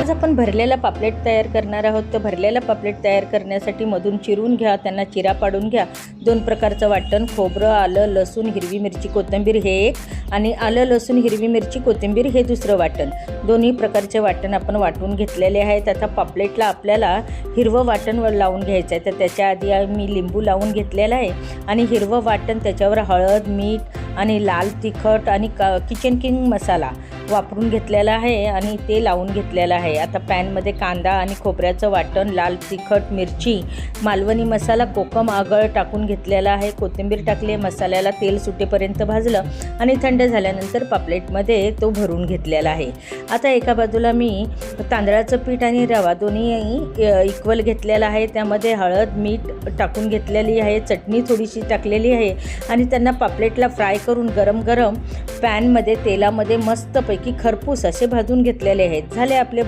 आज आपण भरलेला पापलेट तयार करणार आहोत. तर भरलेला पापलेट तयार करण्यासाठी मधून चिरून घ्या, त्यांना चिरा पाडून घ्या. 2 प्रकारचं वाटण, खोबरं, आलं, लसूण, हिरवी मिरची, कोथिंबीर हे एक, आणि आलं, लसूण, हिरवी मिरची, कोथिंबीर हे दुसरं वाटण. दोन्ही प्रकारचे वाटण आपण वाटून घेतलेले आहेत. आता पापलेटला आपल्याला हिरवं वाटण लावून घ्यायचं आहे. तर त्याच्या आधी मी लिंबू लावून घेतलेला आहे आणि हिरवं वाटण, त्याच्यावर हळद, मीठ आणि लाल तिखट आणि किचन किंग मसाला वापरून घेतलेला आहे आणि ते लावून घेतलेलं आहे. आता पॅनमध्ये कांदा आणि खोबऱ्याचं वाटण, लाल तिखट, मिरची, मालवणी मसाला, कोकम, आगळ टाकून घेतलेला आहे. कोथिंबीर टाकली. मसाल्याला तेल सुटेपर्यंत भाजलं आणि थंड झाल्यानंतर पापलेटमध्ये तो भरून घेतलेला आहे. आता एका बाजूला मी तांदळाचं पीठ आणि रवा दोन्ही इक्वल घेतलेला आहे. त्यामध्ये हळद, मीठ टाकून घेतलेली आहे. चटणी थोडीशी टाकलेली आहे आणि त्यांना पापलेटला फ्राय करून गरम गरम पॅनमध्ये तेलामध्ये मस्तपैकी खरपूस असे भाजून घेतलेले आहेत. झाले आपले